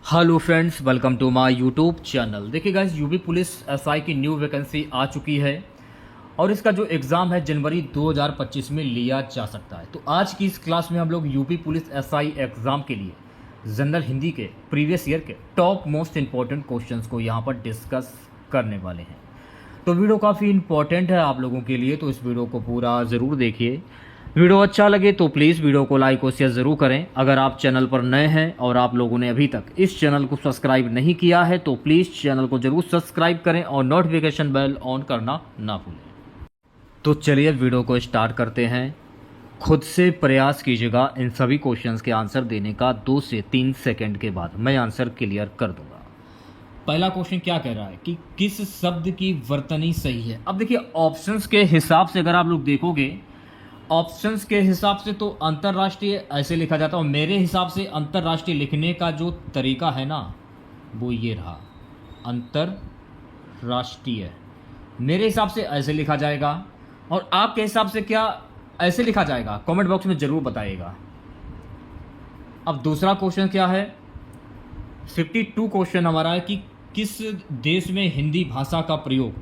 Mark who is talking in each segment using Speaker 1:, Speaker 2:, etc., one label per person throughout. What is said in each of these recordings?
Speaker 1: Hello friends, welcome to my YouTube channel. देखिए guys, UP police SI की new vacancy आ चुकी है और इसका जो एग्ज़ाम है जनवरी 2025 में लिया जा सकता है। तो आज की इस क्लास में हम लोग यूपी पुलिस एसआई एग्ज़ाम के लिए जनरल हिंदी के प्रीवियस ईयर के टॉप मोस्ट इंपॉर्टेंट क्वेश्चंस को यहाँ पर डिस्कस करने वाले हैं। तो वीडियो काफ़ी इंपॉर्टेंट है आप लोगों के लिए, तो इस वीडियो को पूरा ज़रूर देखिए। वीडियो अच्छा लगे तो प्लीज़ वीडियो को लाइक और शेयर ज़रूर करें। अगर आप चैनल पर नए हैं और आप लोगों ने अभी तक इस चैनल को सब्सक्राइब नहीं किया है तो प्लीज़ चैनल को ज़रूर सब्सक्राइब करें और नोटिफिकेशन बेल ऑन करना ना भूलें। तो चलिए वीडियो को स्टार्ट करते हैं। खुद से प्रयास कीजिएगा इन सभी क्वेश्चंस के आंसर देने का 2 से 3 सेकंड के बाद मैं आंसर क्लियर कर दूंगा। पहला क्वेश्चन क्या कह रहा है कि किस शब्द की वर्तनी सही है। अब देखिए, ऑप्शंस के हिसाब से अगर आप लोग देखोगे, ऑप्शंस के हिसाब से तो अंतर्राष्ट्रीय ऐसे लिखा जाता है और मेरे हिसाब से अंतर्राष्ट्रीय लिखने का जो तरीका है ना, वो ये रहा, अंतर्राष्ट्रीय। मेरे हिसाब से ऐसे लिखा जाएगा और आपके हिसाब से क्या ऐसे लिखा जाएगा, कमेंट बॉक्स में ज़रूर बताइएगा। अब दूसरा क्वेश्चन क्या है, 52 क्वेश्चन हमारा है कि किस देश में हिंदी भाषा का प्रयोग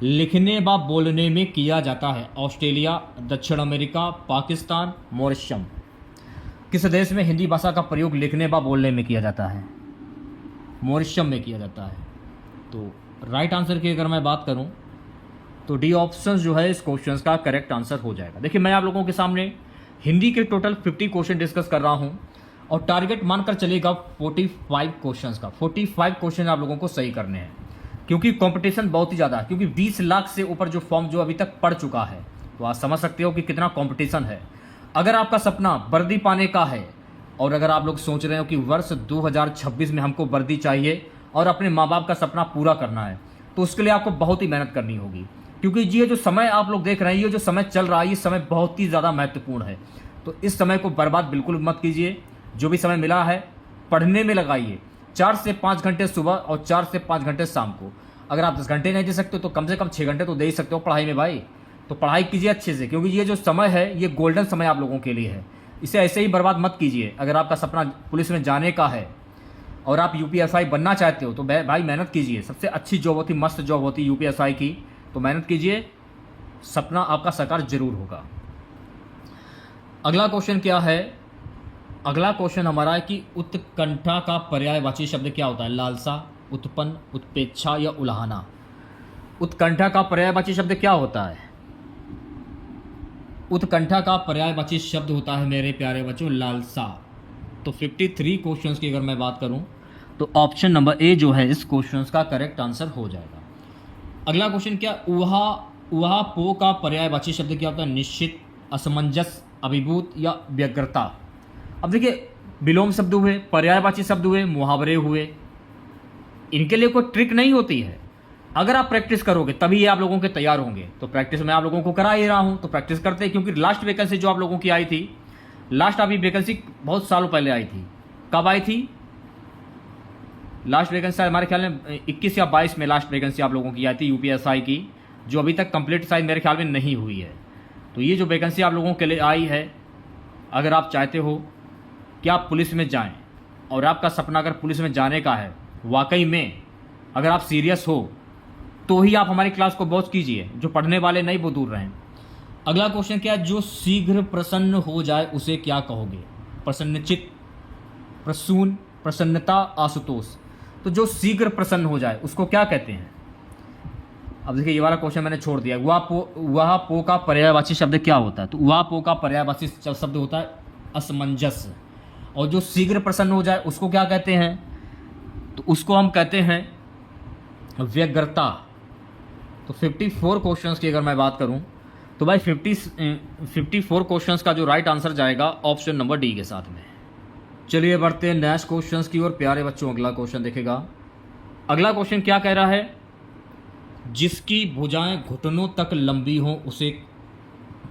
Speaker 1: लिखने व बोलने में किया जाता है। ऑस्ट्रेलिया, दक्षिण अमेरिका, पाकिस्तान, मॉरिशस। किस देश में हिंदी भाषा का प्रयोग लिखने व बोलने में किया जाता है? मॉरिशस में किया जाता है। तो राइट आंसर की अगर मैं बात करूं तो डी ऑप्शन जो है इस क्वेश्चन का करेक्ट आंसर हो जाएगा। देखिए, मैं आप लोगों के सामने हिंदी के टोटल 50 क्वेश्चन डिस्कस कर रहा हूं और टारगेट मानकर चलेगा 45 क्वेश्चन का। 45 क्वेश्चन आप लोगों को सही करने हैं क्योंकि कंपटीशन बहुत ही ज़्यादा है, क्योंकि 20 लाख से ऊपर जो फॉर्म जो अभी तक पड़ चुका है, तो आप समझ सकते हो कि कितना कंपटीशन है। अगर आपका सपना वर्दी पाने का है और अगर आप लोग सोच रहे हो कि वर्ष 2026 में हमको वर्दी चाहिए और अपने माँ बाप का सपना पूरा करना है, तो उसके लिए आपको बहुत ही मेहनत करनी होगी। क्योंकि ये जो समय आप लोग देख रहे हैं, ये जो समय चल रहा है, ये समय बहुत ही ज़्यादा महत्वपूर्ण है। तो इस समय को बर्बाद बिल्कुल मत कीजिए। जो भी समय मिला है पढ़ने में लगाइए। 4 से 5 घंटे सुबह और 4 से 5 घंटे शाम को। अगर आप 10 घंटे नहीं दे सकते तो कम से कम 6 घंटे तो दे ही सकते हो पढ़ाई में भाई। तो पढ़ाई कीजिए अच्छे से, क्योंकि ये जो समय है ये गोल्डन समय आप लोगों के लिए है। इसे ऐसे ही बर्बाद मत कीजिए। अगर आपका सपना पुलिस में जाने का है और आप यूपीएसआई बनना चाहते हो तो भाई मेहनत कीजिए। सबसे अच्छी जॉब होती, मस्त जॉब होती यूपीएसआई की, तो मेहनत कीजिए, सपना आपका साकार जरूर होगा। अगला क्वेश्चन क्या है, अगला क्वेश्चन हमारा है कि उत्कंठा का पर्यायवाची शब्द क्या होता है। लालसा, उत्पन्न, उत्प्रेक्षा या उलाहना। उत्कंठा का पर्यायवाची शब्द क्या होता है? उत्कंठा का पर्यायवाची शब्द होता है मेरे प्यारे बच्चों लालसा। तो 53 क्वेश्चंस की अगर मैं बात करूं तो ऑप्शन नंबर ए जो है इस क्वेश्चंस का करेक्ट आंसर हो जाएगा। अगला क्वेश्चन क्या, उहा पो का पर्यायवाची शब्द क्या होता है। निश्चित, असमंजस, अभिभूत या व्यग्रता। अब देखिए, विलोम शब्द हुए, पर्यायवाची शब्द हुए, मुहावरे हुए, इनके लिए कोई ट्रिक नहीं होती है। अगर आप प्रैक्टिस करोगे तभी ये आप लोगों के तैयार होंगे। तो प्रैक्टिस मैं आप लोगों को करा ही रहा हूं, तो प्रैक्टिस करते हैं। क्योंकि लास्ट वैकेंसी जो आप लोगों की आई थी, लास्ट अभी वैकेंसी बहुत सालों पहले आई थी। कब आई थी लास्ट वैकेंसी? हमारे ख्याल में 21 या 22 में लास्ट वैकेंसी आप लोगों की आई थी यूपीएसआई की, जो अभी तक कंप्लीट शायद मेरे ख्याल में नहीं हुई है। तो ये जो वैकेंसी आप लोगों के लिए आई है, अगर आप चाहते हो कि आप पुलिस में जाएं और आपका सपना अगर पुलिस में जाने का है वाकई में, अगर आप सीरियस हो तो ही आप हमारी क्लास को वॉच कीजिए। जो पढ़ने वाले नहीं वो दूर रहें। अगला क्वेश्चन क्या है, जो शीघ्र प्रसन्न हो जाए उसे क्या कहोगे। प्रसन्नचित्त, प्रसून, प्रसन्नता, आशुतोष। तो जो शीघ्र प्रसन्न हो जाए उसको क्या कहते हैं? अब देखिए, ये वाला क्वेश्चन मैंने छोड़ दिया। वह पो का पर्यायवाची शब्द क्या होता है? तो वह पो का पर्यायवाची शब्द होता है असमंजस। और जो शीघ्र प्रसन्न हो जाए उसको क्या कहते हैं? तो उसको हम कहते हैं व्यग्रता। तो 54 क्वेश्चंस की अगर मैं बात करूं तो भाई 54 क्वेश्चंस का जो राइट आंसर जाएगा ऑप्शन नंबर डी के साथ में। चलिए बढ़ते हैं नेक्स्ट क्वेश्चंस की ओर। प्यारे बच्चों, अगला क्वेश्चन देखेगा। अगला क्वेश्चन क्या कह रहा है, जिसकी भुजाएं घुटनों तक लंबी हों उसे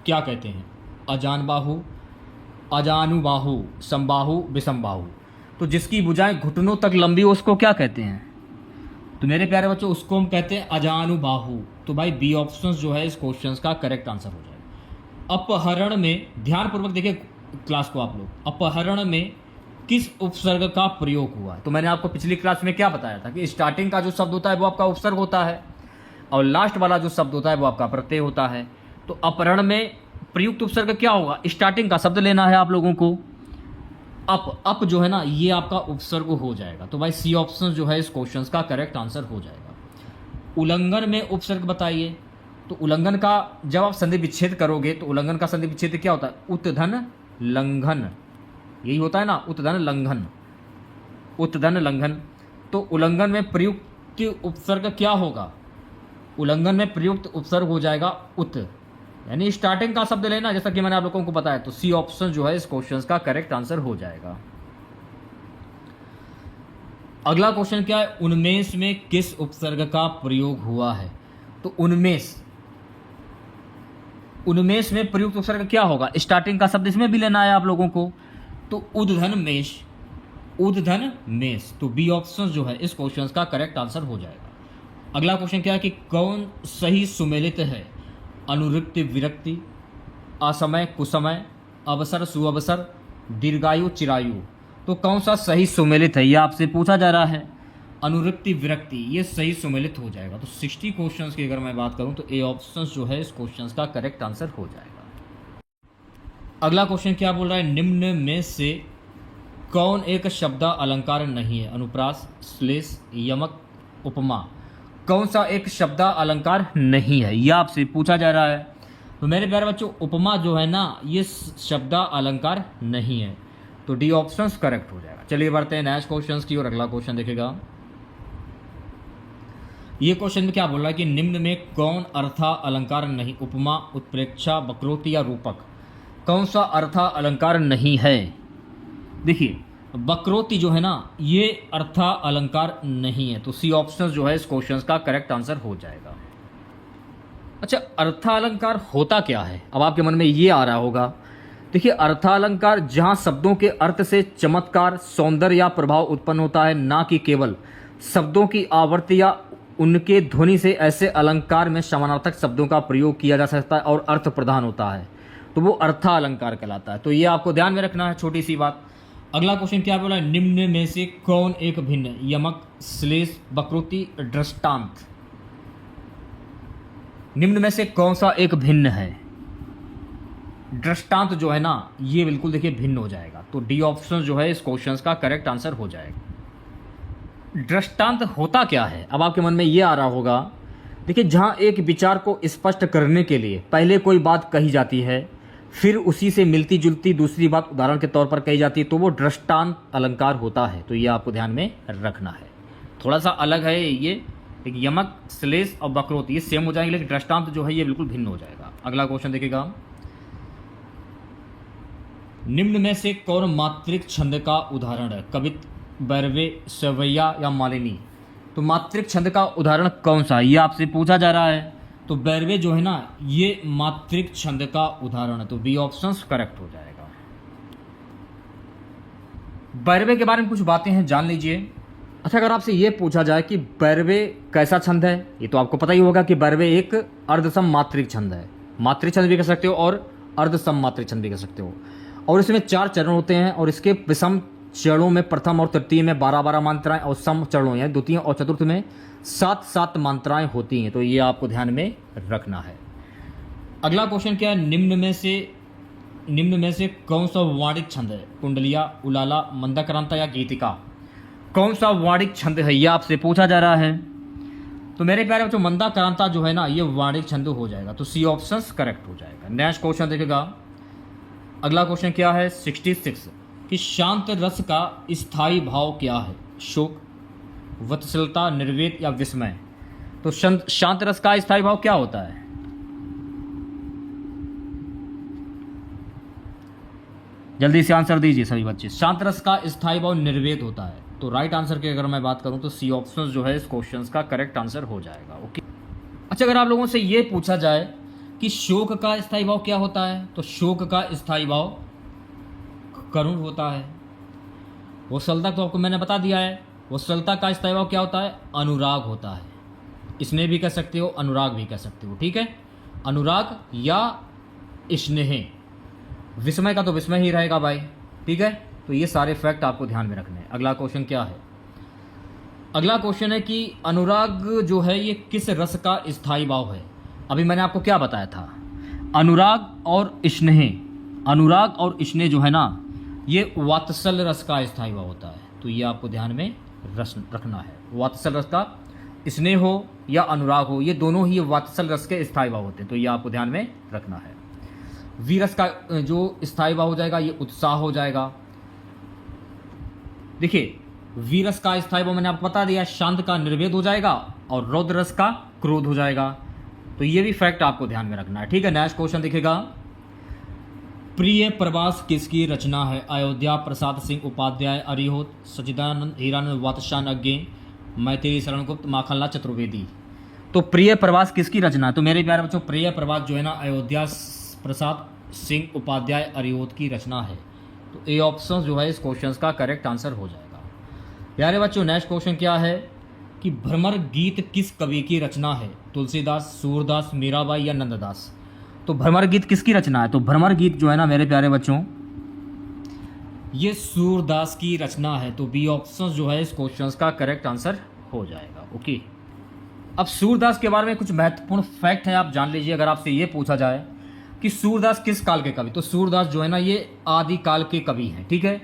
Speaker 1: क्या कहते हैं। अजानबाहु, अजानुबाहु, समबाहु, विषमबाहु। तो जिसकी भुजाएं घुटनों तक लंबी हो उसको क्या कहते हैं? तो मेरे प्यारे बच्चों, उसको हम कहते हैं अजानुबाहु। तो भाई बी ऑप्शन जो है इस क्वेश्चन का करेक्ट आंसर हो जाएगा। अपहरण में, ध्यानपूर्वक देखिए क्लास को आप लोग, अपहरण में किस उपसर्ग का प्रयोग हुआ है। तो मैंने आपको पिछली क्लास में क्या बताया था कि स्टार्टिंग का जो शब्द होता है वो आपका उपसर्ग होता है और लास्ट वाला जो शब्द होता है वो आपका प्रत्यय होता है। तो अपहरण में प्रयुक्त उपसर्ग क्या होगा, स्टार्टिंग का शब्द लेना है आप लोगों को। अप जो है ना ये आपका उपसर्ग हो जाएगा। तो भाई सी ऑप्शन जो है इस क्वेश्चन का करेक्ट आंसर हो जाएगा। उल्लंघन में उपसर्ग बताइए। तो उल्लंघन का जब आप संधि विच्छेद करोगे तो उल्लंघन का संधि विच्छेद क्या होता है, उत्धन लंघन, यही होता है ना, उत्धन लंघन, उत्धन लंघन। तो उल्लंघन में प्रयुक्त उपसर्ग क्या होगा, उल्लंघन में प्रयुक्त उपसर्ग हो जाएगा उत, यानी स्टार्टिंग का शब्द लेना, जैसा कि मैंने आप लोगों को बताया। तो सी ऑप्शन जो है इस क्वेश्चन का करेक्ट आंसर हो जाएगा। अगला क्वेश्चन क्या है, उन्मेष में किस उपसर्ग का प्रयोग हुआ है। तो उन्मेष में प्रयुक्त उपसर्ग क्या होगा, स्टार्टिंग का शब्द इसमें भी लेना है आप लोगों को। तो उद्धन मेष, उद्धन मेष। तो बी ऑप्शन जो है इस क्वेश्चन का करेक्ट आंसर हो जाएगा। अगला क्वेश्चन क्या है कि कौन सही सुमेलित है, अनुरिक्त विरक्ति, असमय कुसमय, अवसर सुअवसर, दीर्घायु चिरायु। तो कौन सा सही सुमेलित है ये आपसे पूछा जा रहा है। अनुरिक्त विरक्ति ये सही सुमेलित हो जाएगा। तो 60 क्वेश्चंस की अगर मैं बात करूं तो ए ऑप्शन जो है इस क्वेश्चन का करेक्ट आंसर हो जाएगा। अगला क्वेश्चन क्या बोल रहा है, निम्न में से कौन एक शब्द अलंकार नहीं है। अनुप्रास, श्लेष, यमक, उपमा। कौन सा एक शब्द अलंकार नहीं है यह आपसे पूछा जा रहा है। तो मेरे प्यारे बच्चों उपमा जो है ना ये शब्द अलंकार नहीं है। तो डी ऑप्शन करेक्ट हो जाएगा। चलिए बढ़ते हैं नेक्स्ट क्वेश्चन की और अगला क्वेश्चन देखेगा। ये क्वेश्चन में क्या बोल रहा है कि निम्न में कौन अर्था अलंकार नहीं, उपमा, उत्प्रेक्षा, वक्रोक्ति या रूपक। कौन सा अर्था अलंकार नहीं है। देखिए वक्रोक्ति जो है ना ये अर्था अलंकार नहीं है। तो सी ऑप्शन जो है इस क्वेश्चन का करेक्ट आंसर हो जाएगा। अच्छा अर्थालंकार होता क्या है, अब आपके मन में ये आ रहा होगा। देखिए अर्थालंकार जहां शब्दों के अर्थ से चमत्कार, सौंदर्य या प्रभाव उत्पन्न होता है, ना कि केवल शब्दों की आवृत्ति या उनके ध्वनि से। ऐसे अलंकार में समानार्थक शब्दों का प्रयोग किया जा सकता है और अर्थ प्रधान होता है, तो वो अर्थालंकार कहलाता है। तो ये आपको ध्यान में रखना है, छोटी सी बात। अगला क्वेश्चन क्या बोला, निम्न में से कौन एक भिन्न, यमक, श्लेष, वक्रोक्ति, दृष्टांत। निम्न में से कौन सा एक भिन्न है। दृष्टांत जो है ना ये बिल्कुल देखिए भिन्न हो जाएगा। तो डी ऑप्शन जो है इस क्वेश्चन का करेक्ट आंसर हो जाएगा। दृष्टांत होता क्या है, अब आपके मन में ये आ रहा होगा। देखिए जहां एक विचार को स्पष्ट करने के लिए पहले कोई बात कही जाती है, फिर उसी से मिलती जुलती दूसरी बात उदाहरण के तौर पर कही जाती है, तो वो दृष्टांत अलंकार होता है। तो ये आपको ध्यान में रखना है। थोड़ा सा अलग है ये, यमक, श्लेष और वक्रोक्ति ये सेम हो जाएंगे, लेकिन दृष्टांत जो है ये बिल्कुल भिन्न हो जाएगा। अगला क्वेश्चन देखिएगा, निम्न में से कौन मात्रिक छंद का उदाहरण है। कवित, बैरवे, सवैया या मालिनी। तो मात्रिक छंद का उदाहरण कौन सा है ये आपसे पूछा जा रहा है। तो बैरवे जो है ना ये मात्रिक छंद का उदाहरण है। तो बी ऑप्शन करेक्ट हो जाएगा। बैरवे के बारे में कुछ बातें हैं, जान लीजिए। अच्छा अगर आपसे ये पूछा जाए कि बैरवे कैसा छंद है, ये तो आपको पता ही होगा कि बैरवे एक अर्धसम मात्रिक छंद है। मात्रिक छंद भी कह सकते हो और अर्धसम मात्रिक छंद भी कह सकते हो। और इसमें 4 चरण होते हैं और इसके विषम चरणों में प्रथम और तृतीय में 12-12 मात्राएं और सम चरणों यानी द्वितीय और चतुर्थ में 7-7 मात्राएं होती हैं। तो ये आपको ध्यान में रखना है। अगला क्वेश्चन क्या है, निम्न में से कौन सा वाणिक छंद है। कुंडलिया, उलाला, मंदक्रांता या गीतिका। कौन सा वाणिक छंद है ये आपसे पूछा जा रहा है। तो मेरे प्यारे बच्चों मंदक्रांता जो है ना ये वाणिक छंद हो जाएगा। तो सी ऑप्शन करेक्ट हो जाएगा। नेक्स्ट क्वेश्चन देखेगा। अगला क्वेश्चन क्या है 66 कि शांत रस का स्थायी भाव क्या है। शोक, वत्सलता, निर्वेद या विस्मय। तो शांत रस का स्थायी भाव क्या होता है। जल्दी से आंसर दीजिए सभी बच्चे। शांत रस का स्थायी भाव निर्वेद होता है। तो राइट आंसर की अगर मैं बात करूं तो सी ऑप्शन जो है इस क्वेश्चन का करेक्ट आंसर हो जाएगा। ओके। अच्छा अगर आप लोगों से ये पूछा जाए कि शोक का स्थायी भाव क्या होता है, तो शोक का स्थायी भाव करुण होता है। वत्सलता तो आपको मैंने बता दिया है। वत्सलता का स्थायी भाव क्या होता है, अनुराग होता है। इसमें भी कह सकते हो, अनुराग भी कह सकते हो, ठीक है, अनुराग या स्नेह। विस्मय का तो विस्मय ही रहेगा भाई, ठीक है। तो ये सारे फैक्ट आपको ध्यान में रखने हैं। अगला क्वेश्चन क्या है? अगला क्वेश्चन है कि अनुराग जो है ये किस रस का स्थायी भाव है? अभी मैंने आपको क्या बताया था, अनुराग और स्नेह, अनुराग और स्नेह जो है ना ये वात्सल्य रस का स्थायी भाव होता है, तो ये आपको ध्यान में रखना है। वात्सल्य रस का स्नेह हो या अनुराग हो, ये दोनों ही वात्सल्य रस के स्थायी भाव होते हैं, तो ये आपको ध्यान में रखना है। वीरस का जो स्थायी भाव हो जाएगा ये उत्साह हो जाएगा। देखिए वीरस का स्थायी भाव मैंने आपको बता दिया, शांत का निर्वेद हो जाएगा और रौद्र रस का क्रोध हो जाएगा, तो ये भी फैक्ट आपको ध्यान में रखना है। ठीक है, नेक्स्ट क्वेश्चन दिखेगा, प्रिय प्रवास किसकी रचना है? अयोध्या प्रसाद सिंह उपाध्याय, अरिहोत, सच्चिदानंद हीरानंद, वातशान अज्ञे, मैथिली शरणगुप्त, माखनलाल चतुर्वेदी। तो प्रिय प्रवास किसकी रचना है? तो मेरे प्यारे बच्चों प्रिय प्रवास जो है ना अयोध्या प्रसाद सिंह उपाध्याय अरिहोत की रचना है, तो ए ऑप्शन जो है इस क्वेश्चन का करेक्ट आंसर हो जाएगा। प्यारे बच्चों नेक्स्ट क्वेश्चन क्या है कि भ्रमर गीत किस कवि की रचना है? तुलसीदास, सूरदास, मीराबाई या नंददास? तो भ्रमर गीत किसकी रचना है? तो भ्रमर गीत जो है ना मेरे प्यारे बच्चों ये सूरदास की रचना है, तो बी ऑप्शन जो है इस क्वेश्चन का करेक्ट आंसर हो जाएगा। ओके, अब सूरदास के बारे में कुछ महत्वपूर्ण फैक्ट है, आप जान लीजिए। अगर आपसे ये पूछा जाए कि सूरदास किस काल के कवि, तो सूरदास जो है ना ये आदि काल के कवि हैं। ठीक है,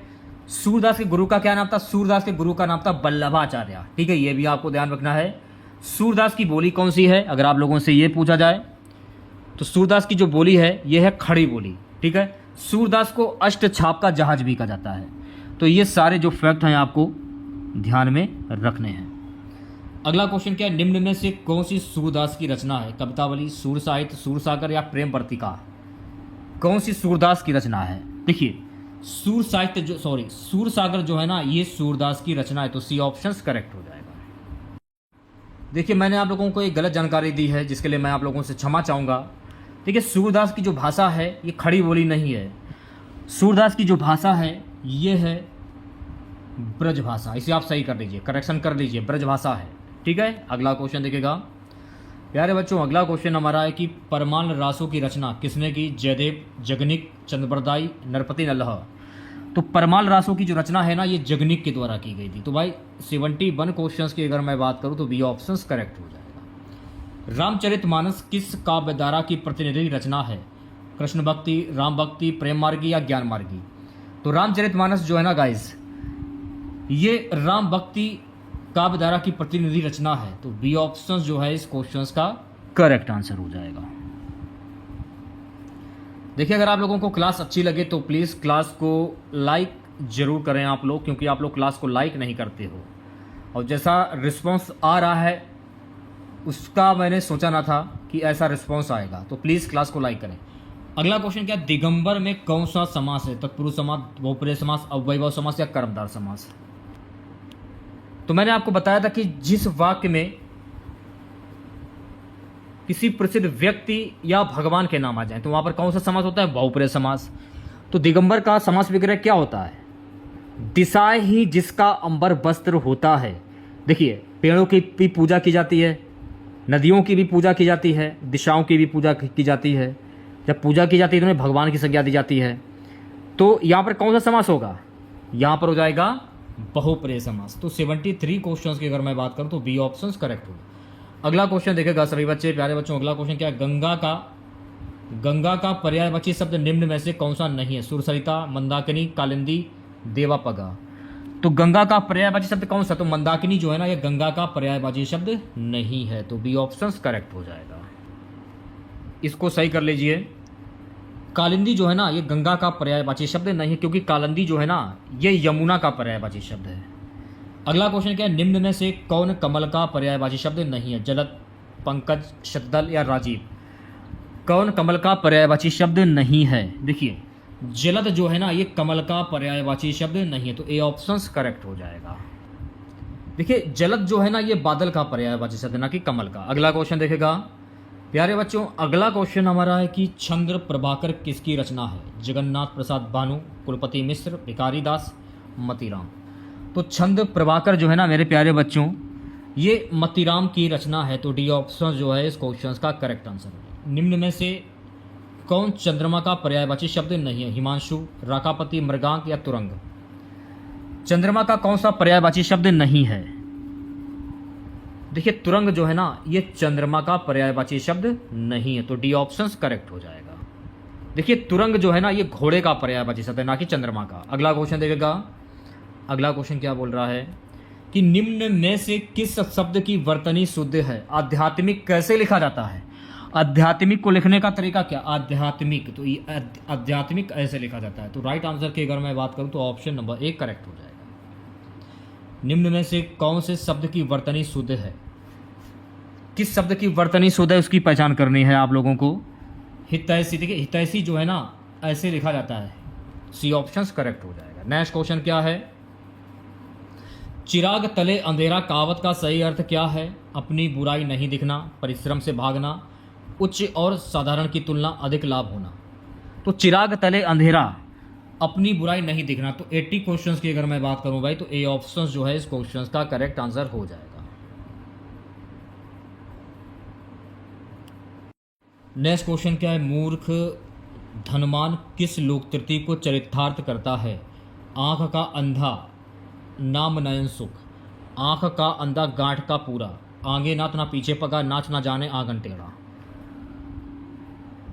Speaker 1: सूरदास के गुरु का क्या नाम था? सूरदास के गुरु का नाम था वल्लभाचार्य। ठीक है, ये भी आपको ध्यान रखना है। सूरदास की बोली कौन सी है? अगर आप लोगों से ये पूछा जाए तो सूरदास की जो बोली है ये है खड़ी बोली। ठीक है, सूरदास को अष्ट छाप का जहाज भी कहा जाता है। तो ये सारे जो फैक्ट हैं आपको ध्यान में रखने हैं। अगला क्वेश्चन क्या है, निम्न में से कौन सी सूरदास की रचना है? कवितावली, सूर साहित्य, सूर सागर या प्रेम वर्तिका? कौन सी सूरदास की रचना है? देखिए सूर साहित्य जो सूर सागर जो है ना ये सूरदास की रचना है, तो सी ऑप्शन करेक्ट हो जाएगा। देखिए मैंने आप लोगों को एक गलत जानकारी दी है जिसके लिए मैं आप लोगों से क्षमा चाहूँगा। देखिए सूरदास की जो भाषा है ये खड़ी बोली नहीं है, सूरदास की जो भाषा है ये है ब्रज भाषा। इसे आप सही कर लीजिए, करेक्शन कर लीजिए, ब्रज भाषा है। ठीक है, अगला क्वेश्चन देखिएगा प्यारे बच्चों। अगला क्वेश्चन हमारा है कि परमाण रासों की रचना किसने की? जयदेव, जगनिक, चंद्रबरदाई, नरपति नल्लह। तो परमाल रासों की जो रचना है ना ये जगनिक के द्वारा की गई थी। तो भाई 71 क्वेश्चंस की अगर मैं बात करूं तो बी ऑप्शन करेक्ट हो जाएगा। रामचरितमानस किस काव्य धारा की प्रतिनिधि रचना है? कृष्ण भक्ति, राम भक्ति, प्रेम मार्गी या ज्ञान मार्गी? तो रामचरितमानस जो है ना गाइस ये राम भक्ति काव्य धारा की प्रतिनिधि रचना है, तो बी ऑप्शन जो है इस क्वेश्चन का करेक्ट आंसर हो जाएगा। देखिए अगर आप लोगों को क्लास अच्छी लगे तो प्लीज़ क्लास को लाइक ज़रूर करें आप लोग, क्योंकि आप लोग क्लास को लाइक नहीं करते हो और जैसा रिस्पांस आ रहा है उसका मैंने सोचा ना था कि ऐसा रिस्पांस आएगा, तो प्लीज़ क्लास को लाइक करें। अगला क्वेश्चन क्या, दिगंबर में कौन सा समास है? तत्पुरुष समास, बहुप्रिय समास, अवयव समास या कर्मधार समास? तो मैंने आपको बताया था कि जिस वाक्य में किसी प्रसिद्ध व्यक्ति या भगवान के नाम आ जाए तो वहां पर कौन सा समास होता है? बहुप्रिय समास। तो दिगंबर का समास विग्रह क्या होता है? दिशाएं ही जिसका अंबर वस्त्र होता है। देखिए पेड़ों की भी पूजा की जाती है, नदियों की भी पूजा की जाती है, दिशाओं की भी पूजा की जाती है। जब पूजा की जाती है तो उन्हें भगवान की संज्ञा दी जाती है। तो यहाँ पर कौन सा समास होगा? यहाँ पर हो जाएगा बहुप्रिय समास। तो 73 क्वेश्चंस की अगर मैं बात करूँ तो बी ऑप्शन करेक्ट होगा। अगला क्वेश्चन देखेगा सभी बच्चे, प्यारे बच्चों। अगला क्वेश्चन क्या है, गंगा का पर्यायवाची शब्द निम्न में से कौन सा नहीं है? सुरसरिता, मंदाकिनी, कालिंदी, देवापगा। तो गंगा का पर्यायवाची शब्द कौन सा? तो मंदाकिनी जो है ना ये गंगा का पर्यायवाची शब्द नहीं है, तो बी ऑप्शन करेक्ट हो जाएगा। इसको सही कर लीजिए। कालिंदी जो है ना ये गंगा का पर्यायवाची शब्द नहीं है, क्योंकि कालिंदी जो है ना ये यमुना का पर्यायवाची शब्द है। अगला क्वेश्चन क्या है, निम्न में से कौन कमल का पर्यायवाची शब्द नहीं है? जलद, पंकज, शतदल या राजीव? कौन कमल का पर्यायवाची शब्द नहीं है? देखिए जलद जो है ना ये कमल का पर्यायवाची शब्द नहीं है, तो ए ऑप्शन करेक्ट हो जाएगा। देखिए जलद जो है ना ये बादल का पर्यायवाची शब्द ना कि कमल का। अगला क्वेश्चन देखेगा प्यारे बच्चों। अगला क्वेश्चन हमारा है कि चंद्र प्रभाकर किसकी रचना है? जगन्नाथ प्रसाद भानु, कुलपति मिश्र, भिखारी दास, मतीराम। तो चंद्र प्रभाकर जो है ना मेरे प्यारे बच्चों ये मतीराम की रचना है, तो डी ऑप्शन जो है इस क्वेश्चन का करेक्ट आंसर है। निम्न में से कौन चंद्रमा का पर्यायवाची शब्द नहीं है? हिमांशु, राकापति, मृगांक या तुरंग? चंद्रमा का कौन सा पर्यायवाची शब्द नहीं है? देखिए तुरंग जो है ना, ये चंद्रमा का पर्यायवाची शब्द नहीं है, तो डी ऑप्शन करेक्ट हो जाएगा। देखिए तुरंग जो है ना, ये घोड़े का पर्यायवाची शब्द है, ना कि चंद्रमा का। अगला क्वेश्चन देखिएगा, अगला क्वेश्चन क्या बोल रहा है कि निम्न में से किस शब्द की वर्तनी शुद्ध है? आध्यात्मिक कैसे लिखा जाता है? आध्यात्मिक को लिखने का तरीका क्या? आध्यात्मिक, तो ये आध्यात्मिक ऐसे लिखा जाता है। तो राइट आंसर की अगर मैं बात करूं तो ऑप्शन नंबर 1 करेक्ट हो जाएगा। निम्न में से कौन से शब्द की वर्तनी शुद्ध है? किस शब्द की वर्तनी शुद्ध है उसकी पहचान करनी है आप लोगों को। हितैषी, देखिए हितैषी जो है ना, ऐसे लिखा जाता है। सी ऑप्शन करेक्ट हो जाएगा। नेक्स्ट क्वेश्चन क्या है? चिराग तले अंधेरा कहावत का सही अर्थ क्या है? अपनी बुराई नहीं दिखना, परिश्रम से भागना, उच्च और साधारण की तुलना अधिक लाभ होना। तो चिराग तले अंधेरा, अपनी बुराई नहीं दिखना, तो 80 क्वेश्चंस की अगर मैं बात करूं भाई, तो ए ऑप्शन जो है इस क्वेश्चंस का करेक्ट आंसर हो जाएगा। नेक्स्ट क्वेश्चन क्या है? मूर्ख धनवान किस लोकतृति को चरितार्थ करता है? आंख का अंधा नाम नयन सुख, आंख का अंधा गांठ का पूरा, आगे नाथ ना पीछे पगा, नाच ना जाने आंगन टेढ़ा।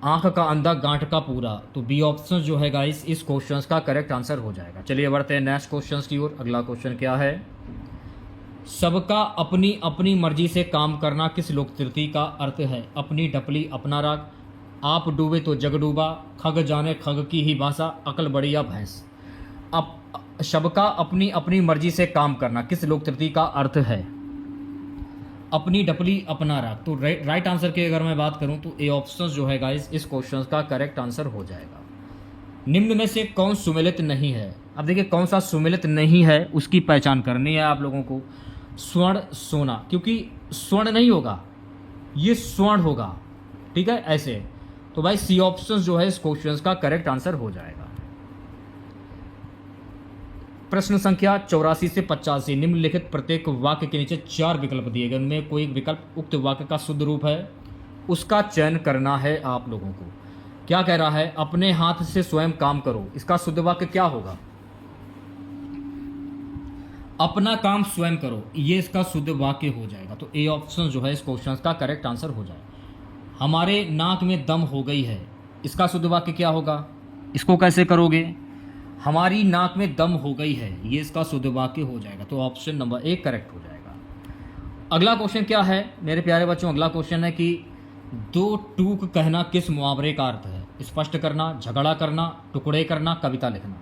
Speaker 1: आंख का अंधा गांठ का पूरा, तो बी ऑप्शन जो है गाइस इस क्वेश्चन का करेक्ट आंसर हो जाएगा। चलिए बढ़ते हैं नेक्स्ट क्वेश्चन की ओर। अगला क्वेश्चन क्या है? सबका अपनी अपनी मर्जी से काम करना किस लोकतृति का अर्थ है? अपनी डपली अपना राग, आप डूबे तो जग डूबा, खग जाने खग की ही भाषा, अकल बड़ी या भैंस। अब सबका अपनी अपनी मर्जी से काम करना किस लोकतृति का अर्थ है? अपनी डपली अपना राग, तो राइट आंसर की अगर मैं बात करूं तो ए ऑप्शन जो है गाइस इस क्वेश्चन का करेक्ट आंसर हो जाएगा। निम्न में से कौन सुमेलित नहीं है? अब देखिए कौन सा सुमेलित नहीं है उसकी पहचान करनी है आप लोगों को। स्वर्ण सोना, क्योंकि स्वर्ण नहीं होगा, ये स्वर्ण होगा, ठीक है ऐसे। तो भाई सी ऑप्शन जो है इस क्वेश्चन का करेक्ट आंसर हो जाएगा। प्रश्न संख्या 84 से 85, निम्नलिखित प्रत्येक वाक्य के नीचे 4 विकल्प दिए गए, उनमें कोई एक विकल्प उक्त वाक्य का शुद्ध रूप है, उसका चयन करना है आप लोगों को। क्या कह रहा है? अपने हाथ से स्वयं काम करो, इसका शुद्ध वाक्य क्या होगा? अपना काम स्वयं करो, ये इसका शुद्ध वाक्य हो जाएगा। तो ए ऑप्शन जो है इस क्वेश्चन का करेक्ट आंसर हो जाएगा। हमारे नाक में दम हो गई है, इसका शुद्ध वाक्य क्या होगा? इसको कैसे करोगे? हमारी नाक में दम हो गई है, ये इसका शुद्ध वाक्य हो जाएगा। तो ऑप्शन नंबर 1 करेक्ट हो जाएगा। अगला क्वेश्चन क्या है मेरे प्यारे बच्चों? अगला क्वेश्चन है कि दो टूक कहना किस मुहावरे का अर्थ है? स्पष्ट करना, झगड़ा करना, टुकड़े करना, कविता लिखना।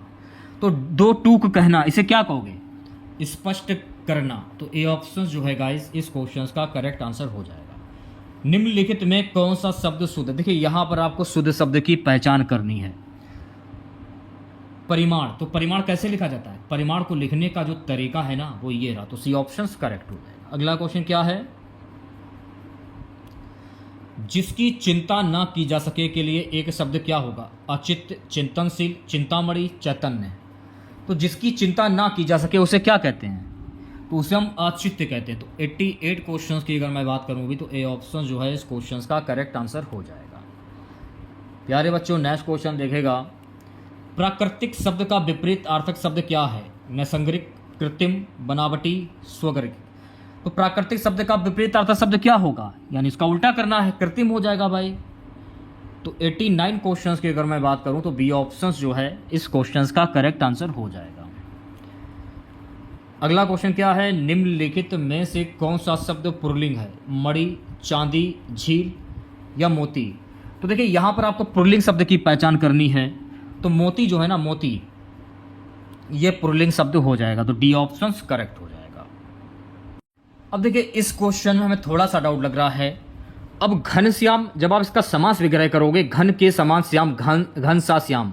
Speaker 1: तो दो टूक कहना, इसे क्या कहोगे? स्पष्ट करना। तो ए ऑप्शन जो है गाइस इस क्वेश्चन का करेक्ट आंसर हो जाएगा। निम्नलिखित में कौन सा शब्द शुद्ध? देखिए यहां पर आपको शुद्ध शब्द की पहचान करनी है। परिमाण, तो परिमाण कैसे लिखा जाता है? परिमाण को लिखने का जो तरीका है ना वो ये रहा, तो सी ऑप्शन करेक्ट हो जाएगा। अगला क्वेश्चन क्या है? जिसकी चिंता ना की जा सके के लिए एक शब्द क्या होगा? अचित्त, चिंतनशील, चिंतामणि, चैतन्य। तो जिसकी चिंता ना की जा सके उसे क्या कहते हैं? तो उसे हम अचित्त कहते हैं। तो 88 क्वेश्चंस की अगर मैं बात करूं भी, तो ए ऑप्शन जो है इस क्वेश्चंस का करेक्ट आंसर हो जाएगा। प्यारे बच्चों नेक्स्ट क्वेश्चन देखेगा, प्राकृतिक शब्द का विपरीत अर्थक शब्द क्या है? नैसर्गिक, कृत्रिम, बनावटी, स्वगरिक। तो प्राकृतिक शब्द का विपरीत अर्थक शब्द क्या होगा? यानी इसका उल्टा करना है, कृत्रिम हो जाएगा भाई। तो 89 क्वेश्चंस की अगर मैं बात करूं तो बी ऑप्शन जो है इस क्वेश्चंस का करेक्ट आंसर हो जाएगा। अगला क्वेश्चन क्या है? निम्नलिखित में से कौन सा शब्द पुल्लिंग है? मणि, चांदी, झील या मोती। तो देखिए यहां पर आपको पुल्लिंग शब्द की पहचान करनी है। तो मोती जो है ना, मोती, ये पुल्लिंग शब्द हो जाएगा। तो डी ऑप्शन करेक्ट हो जाएगा। अब देखिए इस क्वेश्चन में हमें थोड़ा सा डाउट लग रहा है। अब घनश्याम, जब आप इसका समास विग्रह करोगे, घन के समान श्याम, घन सा श्याम,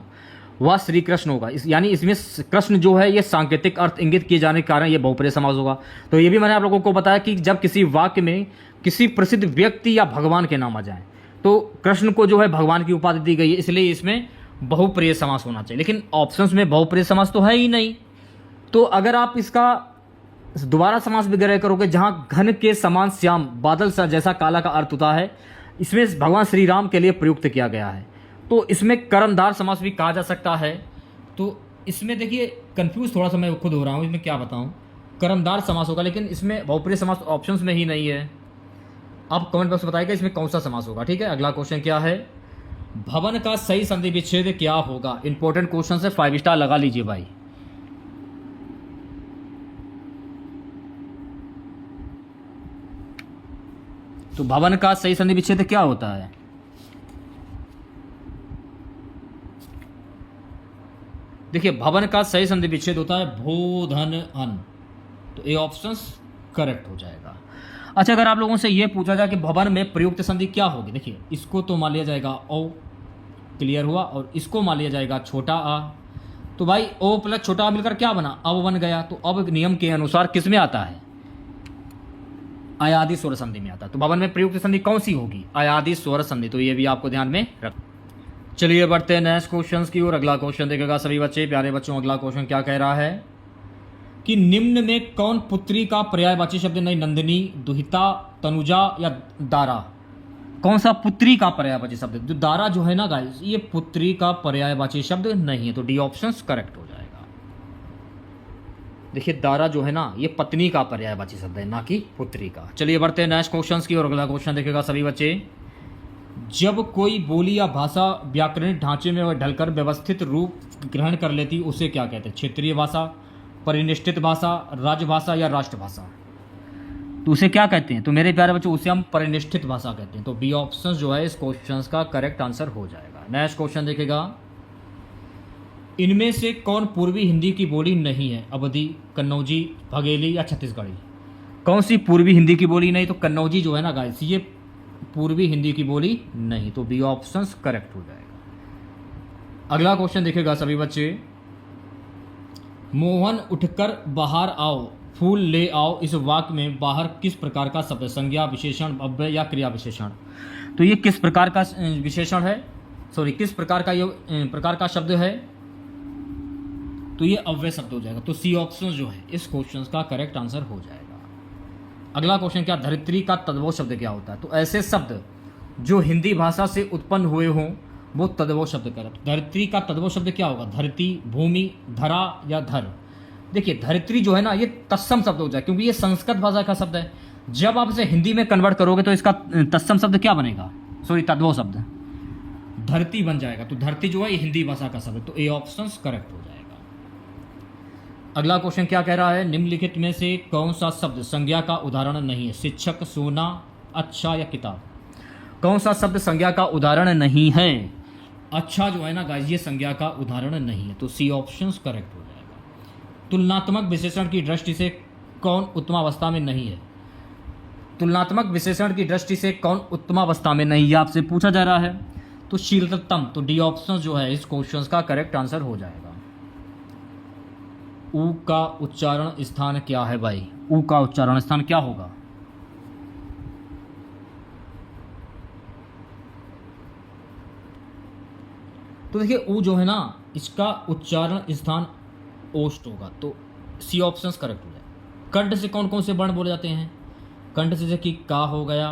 Speaker 1: वह श्री कृष्ण होगा। यानी इसमें कृष्ण जो है ये सांकेतिक अर्थ इंगित किए जाने के कारण ये बहुप्रिय समास होगा। तो ये भी मैंने आप लोगों को बताया कि जब किसी वाक्य में किसी प्रसिद्ध व्यक्ति या भगवान के नाम आ जाए तो कृष्ण को जो है भगवान की उपाधि दी गई है, इसलिए इसमें बहुप्रिय समास होना चाहिए। लेकिन ऑप्शंस में बहुप्रिय समास तो है ही नहीं। तो अगर आप इसका दोबारा समास विग्रह करोगे, जहां घन के समान श्याम, बादल सा जैसा काला का अर्थ होता है, इसमें भगवान श्री राम के लिए प्रयुक्त किया गया है। तो इसमें कर्मधार समास भी कहा जा सकता है। तो इसमें देखिए कंफ्यूज थोड़ा सा मैं खुद हो रहा हूँ, इसमें क्या बताऊँ। कर्मधार समास होगा, लेकिन इसमें बहुप्रिय समास ऑप्शंस में ही नहीं है। आप कमेंट बॉक्स में बताइएगा इसमें कौन सा समास होगा। ठीक है, अगला क्वेश्चन क्या है, भवन का सही संधि विच्छेद क्या होगा। इंपॉर्टेंट क्वेश्चन है, 5 स्टार लगा लीजिए भाई। तो भवन का सही संधि विच्छेद क्या होता है। देखिए भवन का सही संधि विच्छेद होता है भो धन अन, तो ए ऑप्शंस करेक्ट हो जाएगा। अच्छा, अगर आप लोगों से ये पूछा जाए कि भवन में प्रयुक्त संधि क्या होगी, देखिए इसको तो मान लिया जाएगा ओ, क्लियर हुआ, और इसको मान लिया जाएगा छोटा आ। तो भाई ओ प्लस छोटा आ मिलकर क्या बना, अब बन गया। तो अब नियम के अनुसार किस में आता है, अयादि स्वर संधि में आता है। तो भवन में प्रयुक्त संधि कौन सी होगी, अयादि स्वर संधि। तो ये भी आपको ध्यान में रख। चलिए बढ़ते हैं नेक्स्ट क्वेश्चन की ओर। अगला क्वेश्चन देखेगा सभी बच्चे, प्यारे बच्चों। अगला क्वेश्चन क्या कह रहा है कि निम्न में कौन पुत्री का पर्यायवाची शब्द नहीं, नंदिनी, दुहिता, तनुजा या दारा। कौन सा पुत्री का पर्यायवाची शब्द, जो दारा जो है ना गाइस, ये पुत्री का पर्यायवाची शब्द नहीं है। तो डी ऑप्शन करेक्ट हो जाएगा। देखिए दारा जो है ना, ये पत्नी का पर्यायवाची शब्द है, ना कि पुत्री का। चलिए बढ़ते हैं नेक्स्ट क्वेश्चन की और। अगला क्वेश्चन देखेगा सभी बच्चे, जब कोई बोली या भाषा व्याकरणिक ढांचे में ढलकर व्यवस्थित रूप ग्रहण कर लेती उसे क्या कहते हैं, क्षेत्रीय भाषा, परिनिष्ठित भाषा, राजभाषा या राष्ट्रभाषा। तो उसे क्या कहते हैं, तो मेरे प्यारे बच्चों उसे हम परिनिष्ठित भाषा कहते हैं। तो बी ऑप्शन जो है इस क्वेश्चन का करेक्ट आंसर हो जाएगा। नेक्स्ट क्वेश्चन देखेगा, इनमें से कौन पूर्वी हिंदी की बोली नहीं है, अवधी, कन्नौजी, बघेली या छत्तीसगढ़ी। कौन सी पूर्वी हिंदी की बोली नहीं, तो कन्नौजी जो है ना गाइस, ये पूर्वी हिंदी की बोली नहीं। तो बी ऑप्शन करेक्ट हो जाएगा। अगला क्वेश्चन देखेगा सभी बच्चे, मोहन उठकर बाहर आओ, फूल ले आओ, इस वाक्य में बाहर किस प्रकार का शब्द, संज्ञा, विशेषण, अव्यय या क्रिया विशेषण। तो ये किस प्रकार का विशेषण है, सॉरी किस प्रकार का ये प्रकार का शब्द है, तो ये अव्यय शब्द हो जाएगा। तो सी ऑप्शन जो है इस क्वेश्चन का करेक्ट आंसर हो जाएगा। अगला क्वेश्चन क्या, धरित्री का तद्भव शब्द क्या होता है। तो ऐसे शब्द जो हिंदी भाषा से उत्पन्न हुए हों वो तद्भव शब्द कहलाते हैं। धरित्री का तद्भव शब्द क्या होगा, धरती, भूमि, धरा या धर। देखिए धरित्री जो है ना, ये तत्सम शब्द हो जाए, क्योंकि ये संस्कृत भाषा का शब्द है। जब आप इसे हिंदी में कन्वर्ट करोगे तो इसका तत्सम शब्द क्या बनेगा, सॉरी तद्भव शब्द धरती बन जाएगा। तो धरती जो है ये हिंदी भाषा का शब्द है। तो ए ऑप्शन करेक्ट हो जाएगा। अगला क्वेश्चन क्या कह रहा है, निम्नलिखित में से कौन सा शब्द संज्ञा का उदाहरण नहीं है, शिक्षक, सोना, अच्छा या किताब। कौन सा शब्द संज्ञा का उदाहरण नहीं है, अच्छा जो है ना गाइस, ये संज्ञा का उदाहरण नहीं है। तो सी ऑप्शन करेक्ट हो जाएगा। तुलनात्मक विशेषण की दृष्टि से कौन उत्तमावस्था में नहीं है। तुलनात्मक विशेषण की दृष्टि से कौन उत्तमावस्था में नहीं, यह आपसे पूछा जा रहा है। तो शीलतम, तो डी ऑप्शन जो है इस क्वेश्चन का करेक्ट आंसर हो जाएगा। ऊ का उच्चारण स्थान क्या है भाई, ऊ का उच्चारण स्थान क्या होगा। तो देखिए ऊ जो है ना, इसका उच्चारण स्थान ओष्ठ होगा। तो सी ऑप्शन करेक्ट हो जाए। कंठ से कौन कौन से वर्ण बोले जाते हैं, कंठ से जैसे कि का हो गया,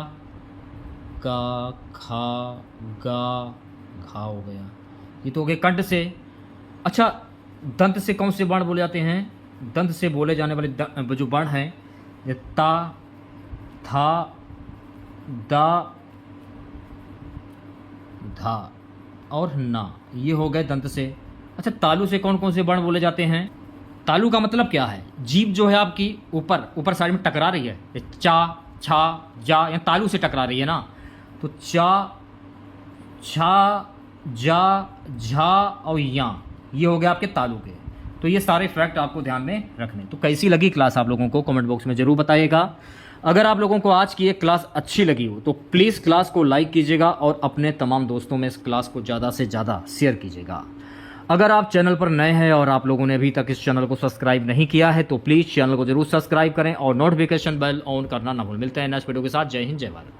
Speaker 1: का, खा, गा, घा हो गया, ये तो हो गए कंठ से। अच्छा दंत से कौन से वर्ण बोले जाते हैं, दंत से बोले जाने वाले जो वर्ण हैं, ये ता, था, दा, धा और ना, ये हो गए दंत से। अच्छा तालु से कौन कौन से वर्ण बोले जाते हैं। तालु का मतलब क्या है, जीभ जो है आपकी ऊपर साइड में टकरा रही है, चा, छा, जा, या तालु से टकरा रही है ना। तो चा, छा, जा, झा और या, ये हो गया आपके तालु के। तो ये सारे फैक्ट आपको ध्यान में रखने। तो कैसी लगी क्लास आप लोगों को कमेंट बॉक्स में ज़रूर बताइएगा। अगर आप लोगों को आज की ये क्लास अच्छी लगी हो तो प्लीज़ क्लास को लाइक कीजिएगा और अपने तमाम दोस्तों में इस क्लास को ज़्यादा से ज़्यादा शेयर कीजिएगा। अगर आप चैनल पर नए हैं और आप लोगों ने अभी तक इस चैनल को सब्सक्राइब नहीं किया है तो प्लीज़ चैनल को जरूर सब्सक्राइब करें और नोटिफिकेशन बेल ऑन करना ना भूलें। मिलते हैं नेक्स्ट वीडियो के साथ। जय हिंद, जय भारत।